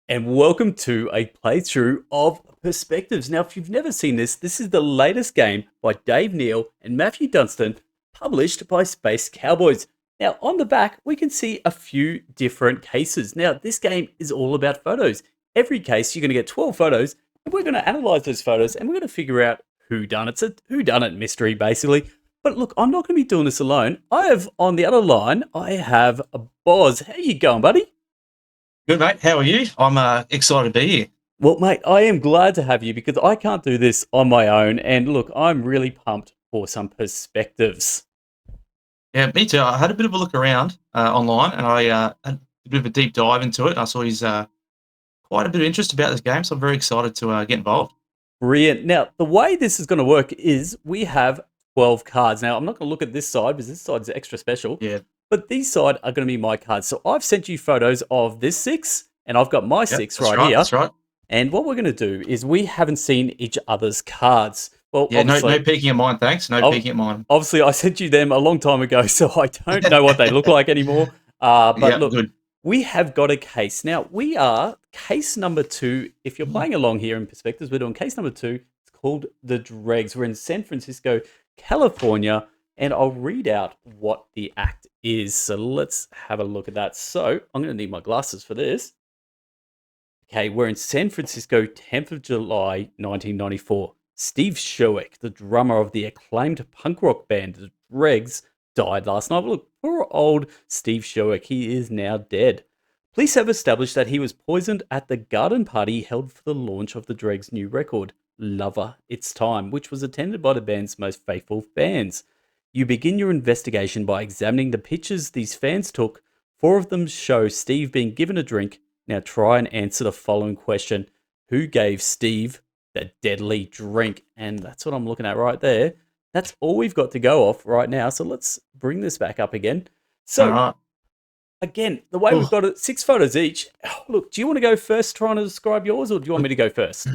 And welcome to a playthrough of Perspectives. Now, if you've never seen this, this is the latest game by Dave Neal and Matthew Dunstan, published by Space Cowboys. Now, on the back, we can see a few different cases. Now, this game is all about photos. Every case, you're going to get 12 photos, and we're going to analyze those photos, and we're going to figure out who done it. It's a who done it mystery, basically. But look, I'm not going to be doing this alone. I have, on the other line, I have a Boz. How you going, buddy? Good, mate. How are you? I'm excited to be here. Well, mate, I am glad to have you because I can't do this on my own. And look, I'm really pumped for some perspectives. Yeah, me too. I had a bit of a look around online, and I had a bit of a deep dive into it. I saw he's quite a bit of interest about this game, so I'm very excited to get involved. Brilliant. Now, the way this is going to work is we have 12 cards. Now, I'm not going to look at this side because this side's extra special, Yeah. but these side are going to be my cards. So I've sent you photos of this six, and I've got my Yep, six that's right right. here. That's right. And what we're going to do is we haven't seen each other's cards. Well, Yeah, no obviously, peeking at mine, thanks. No Oh, peeking at mine. obviously, I sent you them a long time ago, so I don't know what they look like anymore. But Yeah, look, good. we have got a case. Now, we are case number 2. If you're playing along here in Perspectives, we're doing case number 2. It's called The Dregs. We're in San Francisco, California, and I'll read out what the act is. So let's have a look at that. So I'm going to need my glasses for this. Okay, we're in San Francisco, 10th of July, 1994. Steve Sherwick, the drummer of the acclaimed punk rock band The Dregs, died last night. Look, poor old Steve Sherwick, he is now dead. Police have established that he was poisoned at the garden party held for the launch of The Dregs' new record, Lover It's Time, which was attended by the band's most faithful fans. You begin your investigation by examining the pictures these fans took. 4 of them show Steve being given a drink. Now try and answer the following question. Who gave Steve the deadly drink? And that's what I'm looking at right there. That's all we've got to go off right now. So let's bring this back up again. All So right. again, the way we've Oh, got it, 6 photos each. Look, do you want to go first trying to describe yours, or do you want me to go first?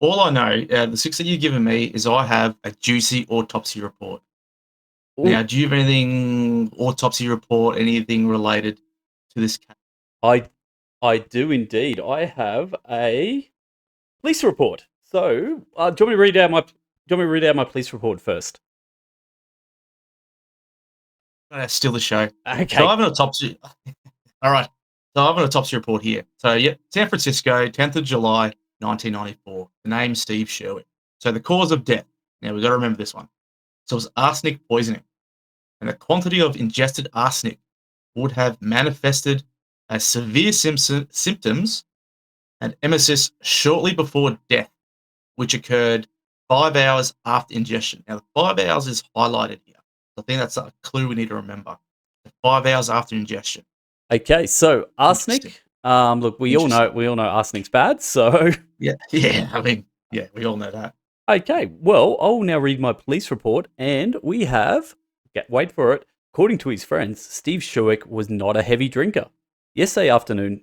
all I know, the six that you've given me, is I have a juicy autopsy report. Ooh, Now, do you have anything autopsy report, anything related to this case? I I do indeed. I have a police report. So, do you want me to read out my police report first? Still the show. So I Okay. have an autopsy. All right. So I have an autopsy report here. So yeah, San Francisco, 10th of July, 1994. The name Steve Sherwick. So the cause of death. Now we've got to remember this one. So it was arsenic poisoning, and the quantity of ingested arsenic would have manifested as severe symptoms and emesis shortly before death, which occurred 5 hours after ingestion. Now, the 5 hours is highlighted here. I think that's a clue we need to remember. 5 hours after ingestion. Okay, so Interesting. arsenic. Look, Interesting. we all know arsenic's bad. So, Yeah. Yeah. I mean, yeah, we all know that. okay, well, I'll now read my police report, and we have, wait for it. According to his friends, Steve Sherwick was not a heavy drinker. Yesterday afternoon,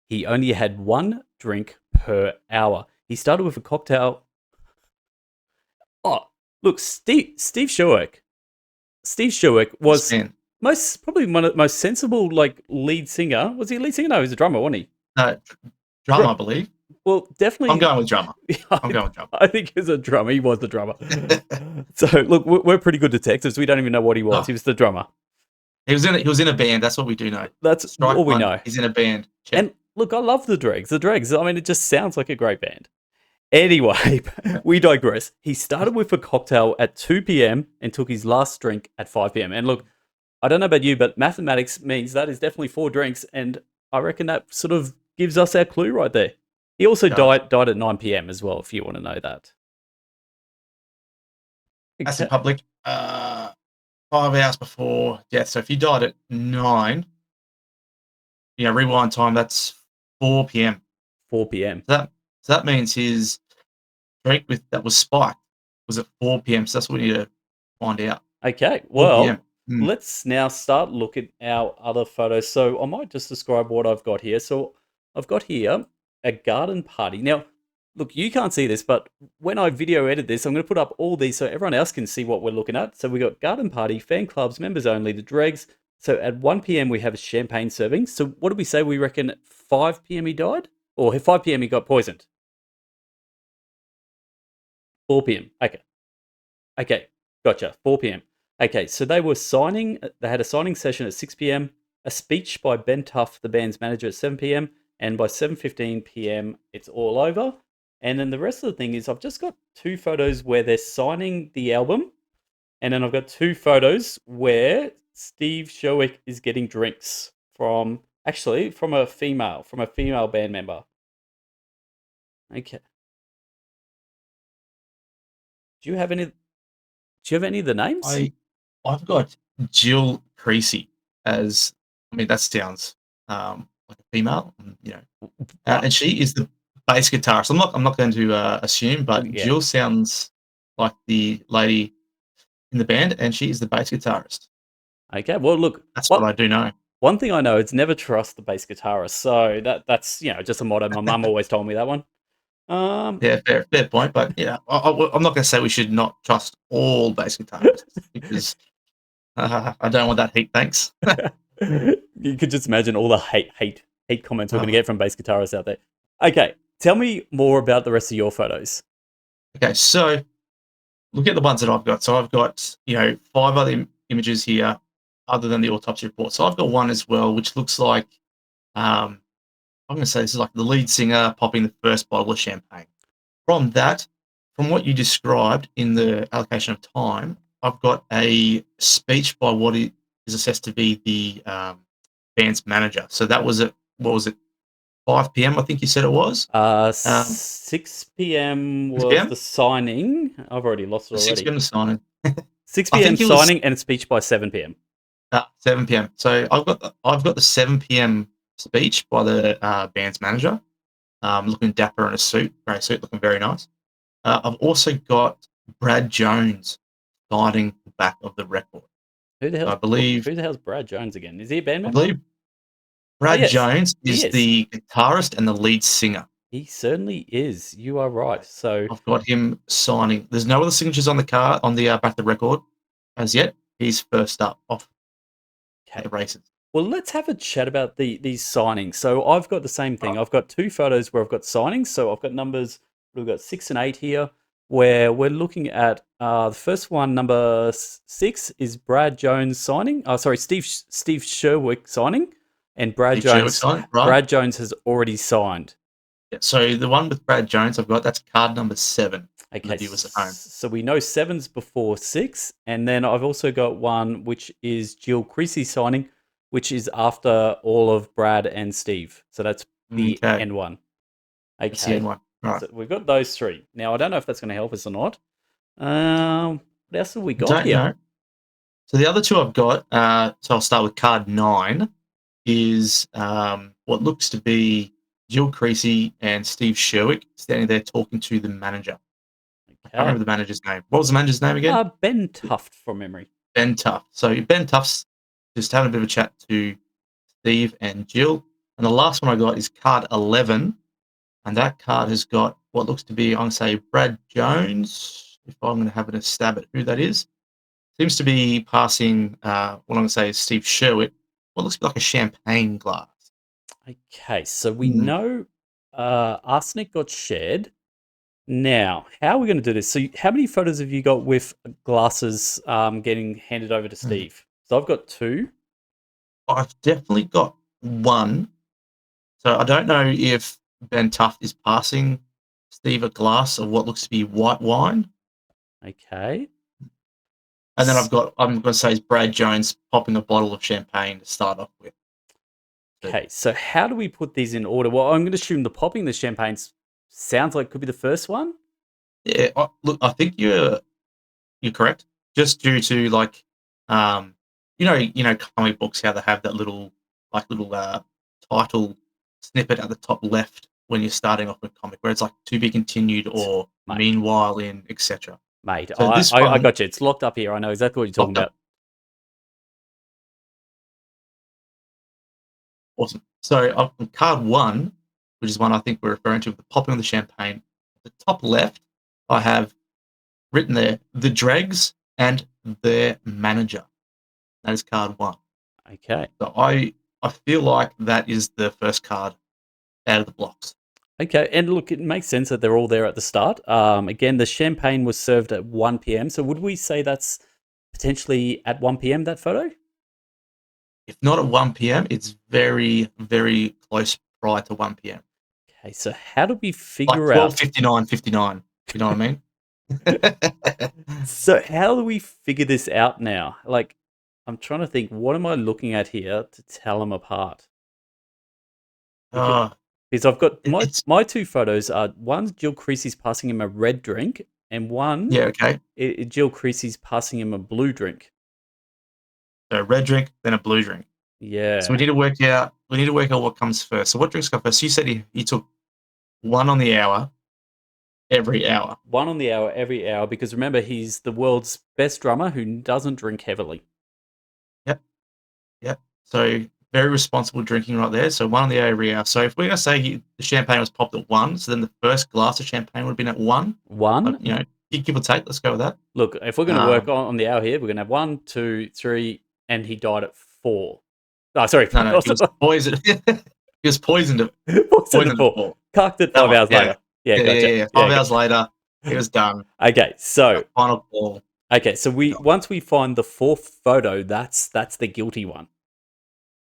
he only had 1 drink per hour. He started with a cocktail. Oh, look, Steve Sherwick. Steve Sherwick was Stan. most probably one of the most sensible like lead singer. Was he a lead singer? No, he was a drummer, wasn't he? No, drummer, I believe. Well, I'm definitely. going with drummer. I'm going with drummer. I think he was a drummer. He was the drummer. So look, we're pretty good detectives. We don't even know what he was. Oh, He was the drummer. he was in a band. That's what we do know. That's Strike all we one. know. He's in a band. Check. And look, I love the Dregs. The Dregs. I mean, it just sounds like a great band. Anyway, we digress. He started with a cocktail at 2 p.m. and took his last drink at 5 p.m. And look, I don't know about you, but mathematics means that is definitely 4 drinks, and I reckon that sort of gives us our clue right there. He also Does. died at 9 p.m. as well, if you want to know that. That's in Okay. public. 5 hours before death. So if you died at 9, rewind time, that's 4 p.m. 4 p.m. So that means his drink that was spiked was at 4 p.m. So that's what we need to find out. Okay, 4 well, p.m. Mm. let's now start looking at our other photos. So I might just describe what I've got here. So I've got here a garden party. Now, look, you can't see this, but when I video edit this, I'm going to put up all these so everyone else can see what we're looking at. So we got garden party, fan clubs, members only, the dregs, So at 1 p.m. we have a champagne serving. So what did we say? We reckon at 5 p.m. he died? Or at 5 p.m. he got poisoned? 4 p.m. Okay. Okay. Gotcha. 4 p.m. Okay. So they were signing, they had a signing session at 6 p.m., a speech by Ben Tuff, the band's manager, at 7 p.m., and by 7:15 p.m. it's all over. And then the rest of the thing is I've just got two photos where they're signing the album, and then I've got two photos where Steve Sherwick is getting drinks from actually from a female band member. Okay. Do you have any? Do you have any of the names? I've got Jill Creasy as. I mean, that sounds like a female, and she is the bass guitarist. I'm not going to assume, but Yeah. Jill sounds like the lady in the band, and she is the bass guitarist. Okay. Well, look. That's what I do know. One thing I know is never trust the bass guitarist. So that's just a motto. My mum always told me that one. Yeah, fair point. But yeah, I'm not going to say we should not trust all bass guitarists because I don't want that heat. Thanks. You could just imagine all the hate comments we're going to get from bass guitarists out there. Okay, tell me more about the rest of your photos. Okay, so look at the ones that I've got. So I've got 5 other images here, other than the autopsy report. So I've got one as well, which looks like I'm going to say this is like the lead singer popping the first bottle of champagne. From what you described in the allocation of time, I've got a speech by what is assessed to be the band's manager. So that was at, what was it, 5 p.m. I think you said it was. 6 p.m. 6 was p.m. the signing. I've already lost it 6 already. p.m. the signing. 6 I p.m. think it was signing and a speech by 7 p.m. 7 p.m. So I've got the 7 p.m. speech by the band's manager, looking dapper in a suit, grey suit, looking very nice. I've also got Brad Jones signing the back of the record. Who the hell's Brad Jones again? Is he a band I member? believe Brad Yes, Jones he is is. the guitarist and the lead singer. He certainly is. You are right. So I've got him signing. There's no other signatures on the card on the back of the record as yet. He's first up off the races. Well, let's have a chat about these signings. So I've got the same thing. I've got two photos where I've got signings. So I've got numbers. We've got 6 and 8 here, where we're looking at the first one. Number 6 is Brad Jones signing. Oh, sorry, Steve Sherwick signing, and Brad Jones. Signing, right? Brad Jones has already signed. Yeah, so the one with Brad Jones I've got, that's card number 7. Okay, the viewers at home. So we know 7's before 6, and then I've also got one which is Jill Creasy signing, which is after all of Brad and Steve. So that's the N one. Okay, that's the N one. Right. So we've got those 3. Now I don't know if that's going to help us or not. What else have we got Don't here? know. So the other 2 I've got, so I'll start with card 9, is what looks to be Jill Creasy and Steve Sherwick standing there talking to the manager. Okay. I can't remember the manager's name. What was the manager's name again? Ben Tuft from memory. Ben Tuft. So Ben Tuft's just having a bit of a chat to Steve and Jill. And the last one I got is card 11. And that card has got what looks to be, I'm going to say, Brad Jones, if I'm going to have a stab at who that is. Seems to be passing, what I'm going to say is Steve Sherwick, what looks like a champagne glass. Okay, so we know arsenic got shared. Now, how are we going to do this? So, how many photos have you got with glasses getting handed over to Steve? So, I've got 2. I've definitely got 1. So, I don't know if Ben Tuft is passing Steve a glass of what looks to be white wine. Okay. And then I'm going to say, is Brad Jones popping a bottle of champagne to start off with. Okay, so how do we put these in order? Well, I'm going to assume the popping the champagne sounds like could be the first one. Yeah, look, I think you're correct. Just due to like, comic books, how they have that little title snippet at the top left when you're starting off a comic, where it's like to be continued or meanwhile in etc. Mate, So I got you. It's locked up here. I know exactly what you're talking about. Awesome. So on card 1, which is one I think we're referring to, the popping of the champagne, at the top left, I have written there, the dregs and their manager. That is card 1. Okay. So I feel like that is the first card out of the blocks. Okay, and look, it makes sense that they're all there at the start. Again, the champagne was served at 1 p.m. So would we say that's potentially at 1 p.m. that photo? If not at 1 p.m., it's very, very close prior to 1 p.m. Okay, so how do we Like figure out? 12:59:59. You know what I mean? So how do we figure this out now? Like, I'm trying to think, what am I looking at here to tell them apart? Because, uh, because I've got my it's my two photos are one's Jill Creasy's passing him a red drink, and one yeah, okay. Jill Creasy's passing him a blue drink. So red drink, then a blue drink. So we Yeah. need to work out. We need to work out what comes first. So what drinks come first? You said he took one on the hour every hour. One on the hour every hour because remember he's the world's best drummer who doesn't drink heavily. Yep, yep. So very responsible drinking right there. So one on the hour every hour. So if we're gonna say the champagne was popped at 1, so then the first glass of champagne would have been at 1. One. You know, give or take. Let's go with that. Look, if we're going to work Um, on the hour here, we're going to have 1, 2, 3, and he died at 4. Oh, sorry, no, he was poisoned. he was poisoned at poisoned at poisoned at 4. 4. Cucked at That 5 one. hours Yeah. later. Yeah, gotcha. Yeah. Yeah, 5 hours later, it was done. okay, so Final call. so we once we find the fourth photo, that's the guilty one.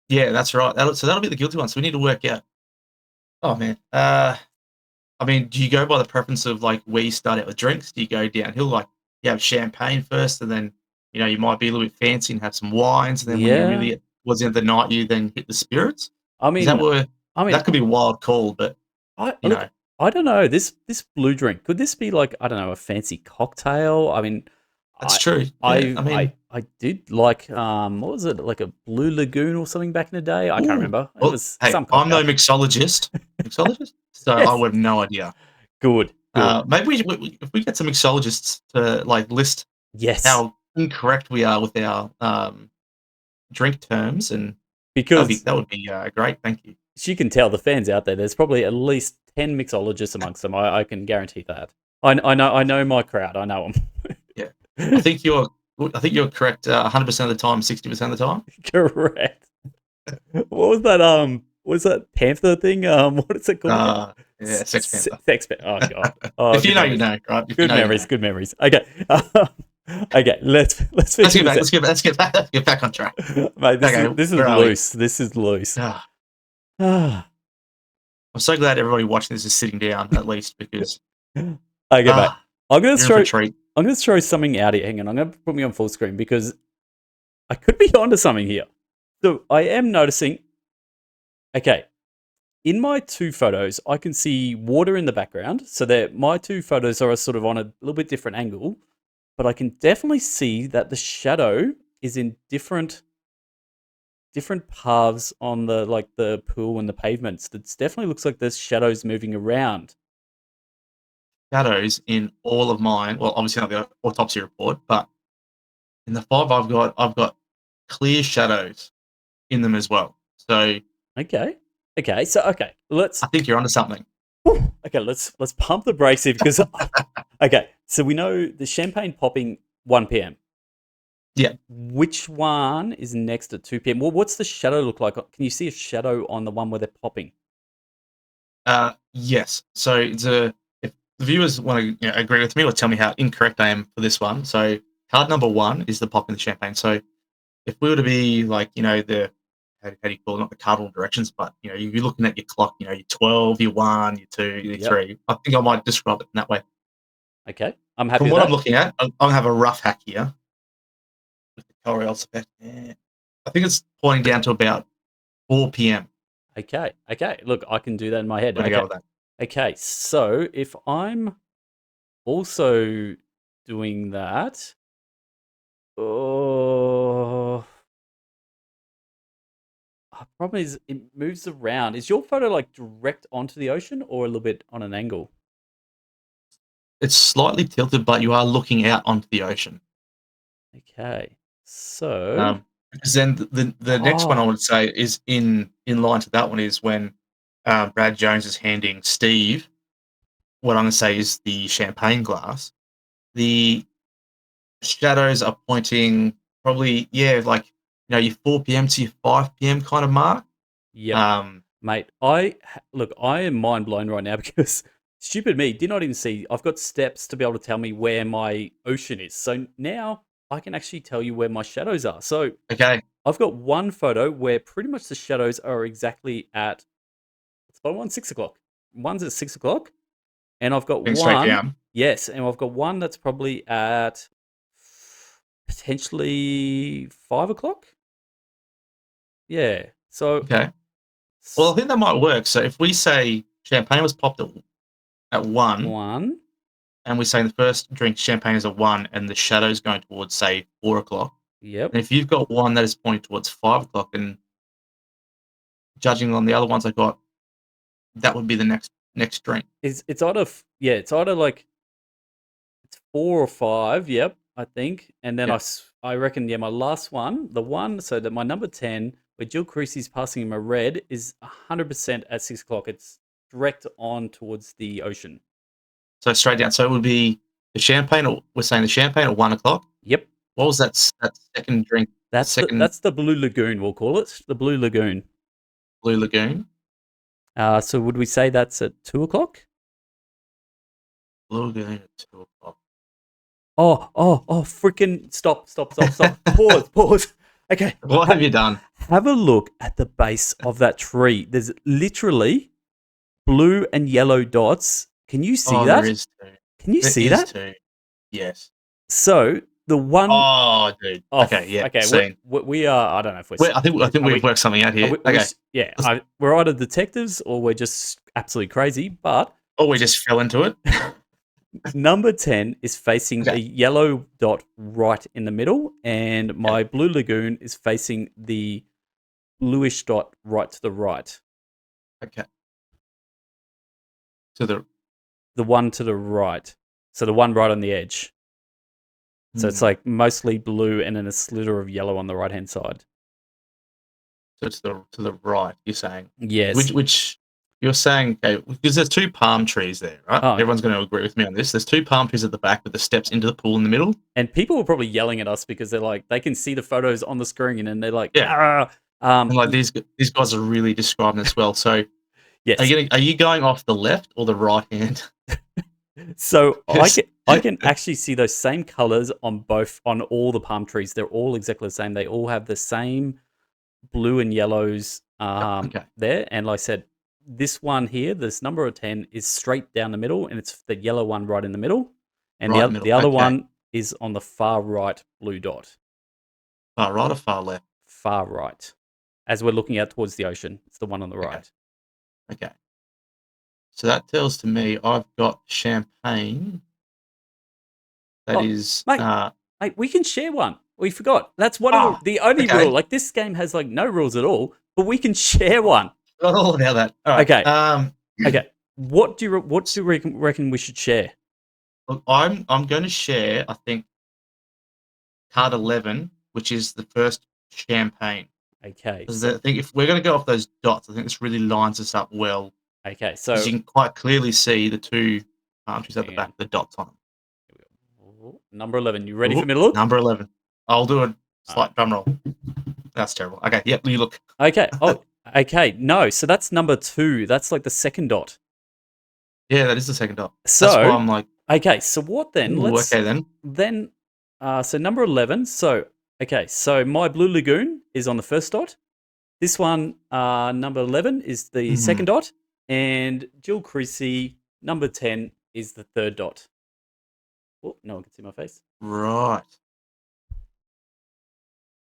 Yeah, that's right. So that'll be the guilty one. So we need to work out. Oh man. I mean, do you go by the preference of like where you start out with drinks? Do you go downhill like you have champagne first, and then you might be a little bit fancy and have some wines, and then when you Yeah. really towards the end of the night, you then hit the spirits? I Is that mean, where I mean, that could be a wild call, but I you look. know, I don't know. This blue drink could this be like I don't know a fancy cocktail? I mean, that's I true. Yeah, I I I mean, I did like what was it like a Blue Lagoon or something back in the day? I can't ooh, remember. It well, was hey, some I'm no cocktail. mixologist, so I Yes. would have no idea. Good. Good. Maybe if we get some mixologists to like list Yes. how incorrect we are with our drink terms, and Because that would be great. Thank you. as you can tell, the fans out there, there's probably at least 10 mixologists amongst them. I can guarantee that. I know my crowd. I know Yeah, I them. think you're correct 100% of the time, 60% of the time. Correct. What was that? What was that Panther thing? What is it called again? Uh, yeah, Sex Panther. Oh god. Oh, If you good know, you memories. know, right? If you Good know, you memories. know. Good memories. Okay. Okay. Let's Let's figure get this back. out, Let's get back on track. mate. Okay, This is where are we? loose. This is loose. Ah, Ah. I'm so glad everybody watching this is sitting down at least because Okay, mate. ah, I'm gonna you're in for throw. a treat. I'm gonna throw something out here. Hang on. I'm gonna put me on full screen because I could be onto something here. So I am noticing. Okay, in my two photos, I can see water in the background. So that my two photos are sort of on a little bit different angle, but I can definitely see that the shadow is in different paths on the like the pool and the pavements. It definitely looks like there's shadows moving around. Shadows in all of mine. Well, obviously not the autopsy report, but in the 5 I've got clear shadows in them as well. So Okay. Okay. So okay, I think you're onto something. okay, let's pump the brakes here because okay, so we know the champagne popping 1 p.m. Yeah. Which one is next at 2 p.m.? Well, what's the shadow look like? Can you see a shadow on the one where they're popping? Yes. So if the viewers want to agree with me or tell me how incorrect I am for this one. So card number 1 is the pop in the champagne. So if we were to be like, the how do you call it? Not the cardinal directions, but you're looking at your clock. Your 12, your 1, your 2, your Yep. 3. I think I might describe it in that way. Okay, I'm happy From with what I'm that. looking at, I'm gonna have a rough hack here with the color spec. I think it's pointing down to about 4 p.m. Okay, okay. Look, I can do that in my head. I'm gonna go Okay, with that. okay. So if I'm also doing that, oh, problem is it moves around. Is your photo like direct onto the ocean or a little bit on an angle? It's slightly tilted, but you are looking out onto the ocean. Okay, so Because then the next one I oh, would say is in line to that one is when Brad Jones is handing Steve what I'm gonna say is the champagne glass. The shadows are pointing probably, yeah, like your 4 p.m. to your 5 p.m. kind of mark. Yep. Mate, look, I am mind blown right now because stupid me did not even see. I've got steps to be able to tell me where my ocean is. So now I can actually tell you where my shadows are. So Okay. I've got one photo where pretty much the shadows are exactly at, it's by one 6 o'clock. One's at 6 o'clock, and I've got Going straight one. down. Yes, and I've got one that's probably at potentially 5 o'clock. Yeah. So Okay. Well, I think that might work. So if we say champagne was popped at 1, one. and we say the first drink champagne is at 1, and the shadow's going towards, say, 4 o'clock, Yep. and if you've got one that is pointing towards 5 o'clock, and judging on the other ones I got, that would be the next drink. It's either like it's 4 or 5. Yep, I think. And then Yeah. I reckon my last one, the one so that my number 10 where Jill Creasy's passing him a red is 100% at 6 o'clock. It's direct on towards the ocean. So straight down. So it would be the champagne, or we're saying the champagne at 1 o'clock. Yep. What was that second drink? That's the Blue Lagoon, we'll call it. The Blue Lagoon. Blue Lagoon. So would we say that's at 2 o'clock? Blue Lagoon at 2 o'clock. Oh, freaking stop. Pause. Okay. What have you done? Have a look at the base of that tree. There's literally blue and yellow dots. Can you see that? There is 2. Can you see that? 2. Yes. So the one. Oh, dude. Okay, yeah. Okay. We are. I don't know if we're. I think we've worked something out here. Okay. We're either detectives or we're just absolutely crazy. But we just fell into it. number 10 is facing Okay. the yellow dot right in the middle, and my Blue Lagoon is facing the bluish dot right to the right. Okay. To the one to the right. So the one right on the edge. So it's like mostly blue and then a sliver of yellow on the right hand side. So to the right, you're saying. Yes. Which you're saying, okay, because there's 2 palm trees there, right? Oh. Everyone's going to agree with me on this. There's 2 palm trees at the back with the steps into the pool in the middle. And people were probably yelling at us because they're like, they can see the photos on the screen and they're like, Yeah. "Ah." And like these guys are really describing this well. So Yes. are you going off the left or the right hand? So I can actually see those same colors on all the palm trees. They're all exactly the same. They all have the same blue and yellows there. And like I said, this one here, this number 10 is straight down the middle, and it's the yellow one right in the middle. And the other one is on the far right blue dot. Far right or far left? Far right. As we're looking out towards the ocean, it's the one on the right. Okay. So that tells to me I've got champagne. That is, mate, we can share one. We forgot. That's one of the only rule. Like, this game has like no rules at all, but we can share one. Not all about that. All right. Okay. Okay. What do you reckon we should share? Look, I'm going to share, I think, card 11, which is the first champagne. Okay. Because I think if we're going to go off those dots, I think this really lines us up well. Okay, so you can quite clearly see the 2 palm trees at the back, the dots on them. Number 11. You ready for me to look? Number 11. I'll do a slight drum roll. That's terrible. Okay, yep, you look. Okay. Oh, okay. No, so that's number 2. That's like the second dot. Yeah, that is the second dot. So that's why I'm like. Okay, so what then? Okay then. Then, so number 11. So so my Blue Lagoon is on the first dot. This one, number 11, is the second dot. And Jill Creasy, number 10, is the third dot. Oh, no one can see my face. Right.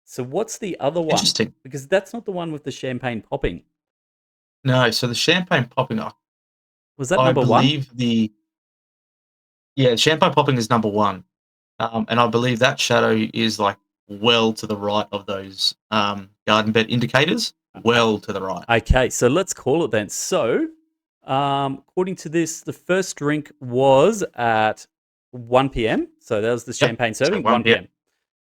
So what's the other one? Interesting. Because that's not the one with the champagne popping. No, so the champagne popping up. Was that number 1? I believe champagne popping is number 1. And I believe that shadow is like well to the right of those garden bed indicators. Well to the right. Okay, so let's call it then. So, according to this, the first drink was at 1 p.m. So that was the champagne serving, 1 p.m.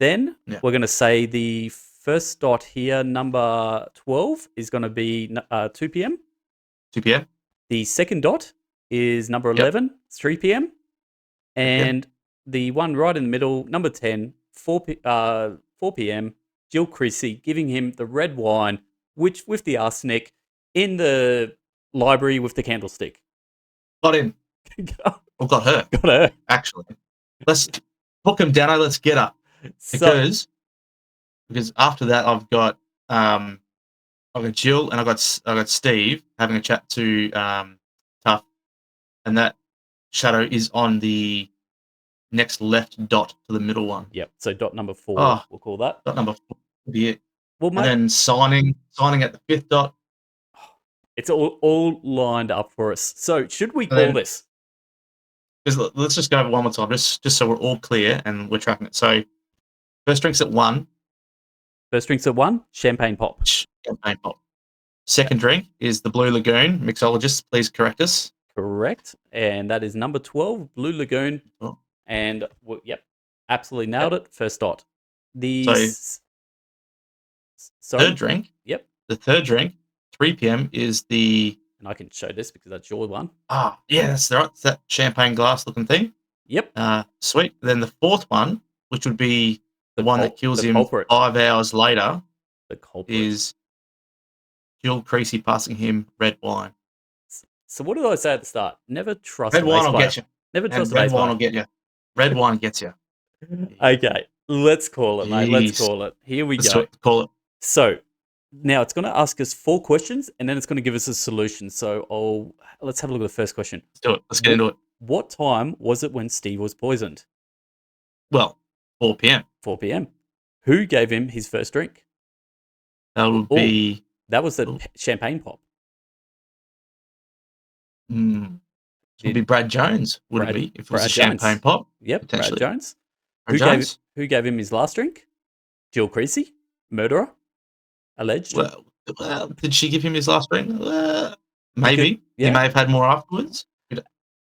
Then we're going to say the first dot here, number 12, is going to be 2 p.m. 2 p.m. The second dot is number 11, 3 p.m. And the one right in the middle, number 10, 4 p.m., Jill Creasy giving him the red wine, which with the arsenic in the library with the candlestick. Got him. Or got her, Got her. actually. Let's hook him down. Let's get her. So, Because after that, I've got Jill and I got Steve having a chat to Tough, and that shadow is on the next left dot to the middle one. yep. So dot number 4, Oh. we'll call that. Dot number 4 will be it. Well, And mate, then signing at the 5th dot. it's all lined up for us. So should we And call then- this? Because let's just go over one more time, just so we're all clear and we're tracking it. So first drink's at 1. First drinks at 1, champagne pop. Champagne pop. Second drink is the Blue Lagoon. Mixologists, please correct us. Correct. And that is number 12, Blue Lagoon. Oh. And, yep, absolutely nailed it. First dot. The Third drink. Yep. The third drink, 3 p.m. is the... And I can show this because that's your one. Yeah, that's right. It's that champagne glass looking thing. Yep. Sweet. Then the fourth one, which would be the one that kills him culprit. 5 hours later, The culprit. is Jill Creasy passing him red wine. So what did I say at the start? Never trust Red a bass wine will player. get you. Never And trust a red bass wine player. will get you. Red wine gets you. Okay, let's call it, mate. Let's Jeez. call it. Here we Let's go. call it. So now it's going to ask us 4 questions, and then it's going to give us a solution. So let's have a look at the first question. Let's do it. Let's get into it. What time was it when Steve was poisoned? Well, 4 p.m. 4 p.m. Who gave him his first drink? That would be... That was the champagne pop. It would be Brad Jones, would it be? If it was Brad a champagne Jones. pop. Yep, Brad Potentially. Jones. Brad Jones? Who gave him his last drink? Jill Creasy, murderer, alleged. Well, did she give him his last drink? Maybe. Yeah. He may have had more afterwards.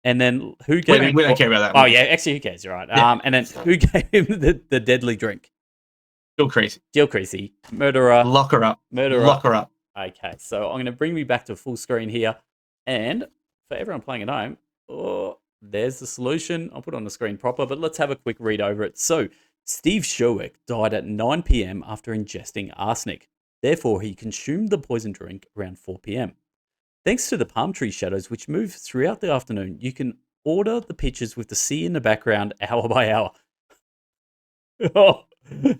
And then who gave him? We don't care about that. Oh yeah, actually, who cares? You're right. Yeah. And then who gave him the deadly drink? Jill Creasy. Jill Creasy, murderer. Lock her up. Murderer. Lock her up. Okay, so I'm going to bring me back to full screen here, and for everyone playing at home, there's the solution. I'll put it on the screen proper, but let's have a quick read over it. So, Steve Sherwick died at 9 p.m. after ingesting arsenic. Therefore, he consumed the poison drink around 4 p.m. Thanks to the palm tree shadows, which move throughout the afternoon, you can order the pictures with the sea in the background hour by hour. The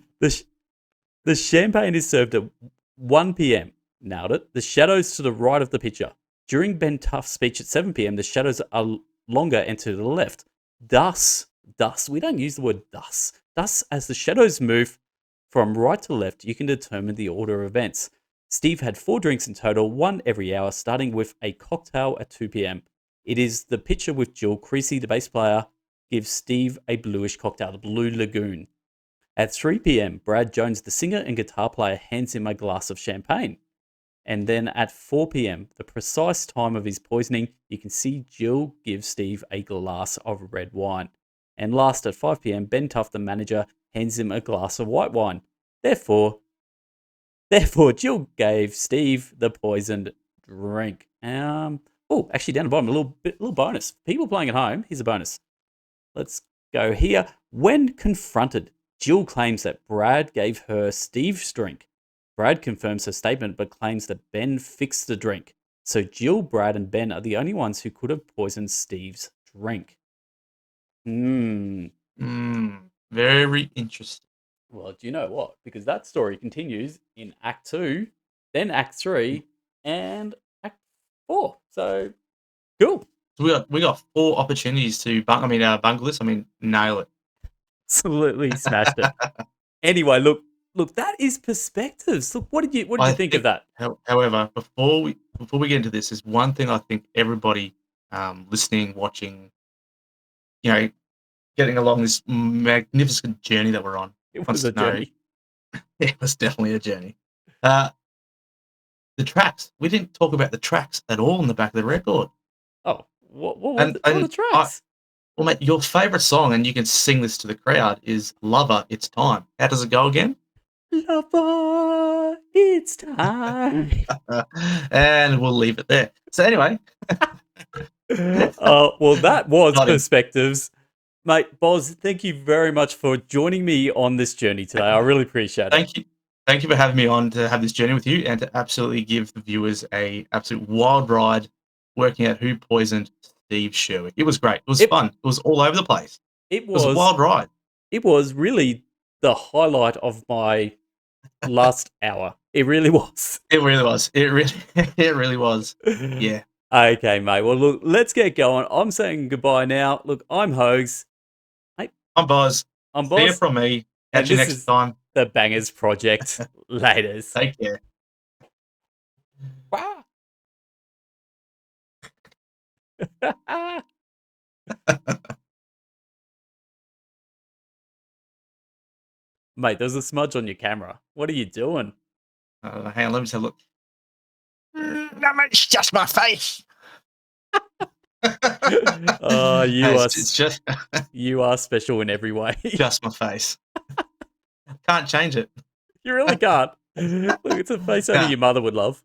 champagne is served at 1 p.m. Nailed it. The shadows to the right of the picture. During Ben Tuff's speech at 7 p.m., the shadows are longer and to the left. Thus, we don't use the word thus. Thus, as the shadows move from right to left, you can determine the order of events. Steve had 4 drinks in total, 1 every hour, starting with a cocktail at 2 p.m. It is the picture with Jill Creasy, the bass player, gives Steve a bluish cocktail, the Blue Lagoon. At 3 p.m., Brad Jones, the singer and guitar player, hands him a glass of champagne. And then at 4 p.m., the precise time of his poisoning, you can see Jill give Steve a glass of red wine. And last at 5 p.m., Ben Tuff, the manager, hands him a glass of white wine. Therefore, Jill gave Steve the poisoned drink. Actually, down the bottom, a little bonus. People playing at home, here's a bonus. Let's go here. When confronted, Jill claims that Brad gave her Steve's drink. Brad confirms her statement but claims that Ben fixed the drink. So Jill, Brad, and Ben are the only ones who could have poisoned Steve's drink. Very interesting. Well, do you know what? Because that story continues in Act 2, then Act 3, and Act 4. So, cool. So we got 4 opportunities to bungle this. Nail it. Absolutely smashed it. Anyway, look, that is perspectives. Look, what did you think of that? However, before we get into this, there's one thing I think everybody listening, watching, getting along this magnificent journey that we're on. It was a journey. It was definitely a journey. The tracks. We didn't talk about the tracks at all in the back of the record. Oh, what were the tracks? Well, mate, your favourite song, and you can sing this to the crowd, is Lover, It's Time. How does it go again? Lover, it's time. And we'll leave it there. So anyway. Well, that was Perspectives. Mate, Bos, thank you very much for joining me on this journey today. I really appreciate it. Thank you for having me on to have this journey with you and to absolutely give the viewers a absolute wild ride working out who poisoned Steve Sherwick. It was great. It was fun. It was all over the place. It It was a wild ride. It was really the highlight of my last hour. It really was. It really was. It really was. Yeah. Okay, mate. Well, look, let's get going. I'm saying goodbye now. Look, I'm Hogs. I'm Bos. I'm See you Boss. from me. And Catch you this next is time. the Bangers Project. Laters. Take care. Wow. Mate, there's a smudge on your camera. What are you doing? Hang on, let me just have a look. No, mate, it's just my face. Oh, It's just you are special in every way. just my face. Can't change it. You really can't. Look, it's a face only Nah. your mother would love.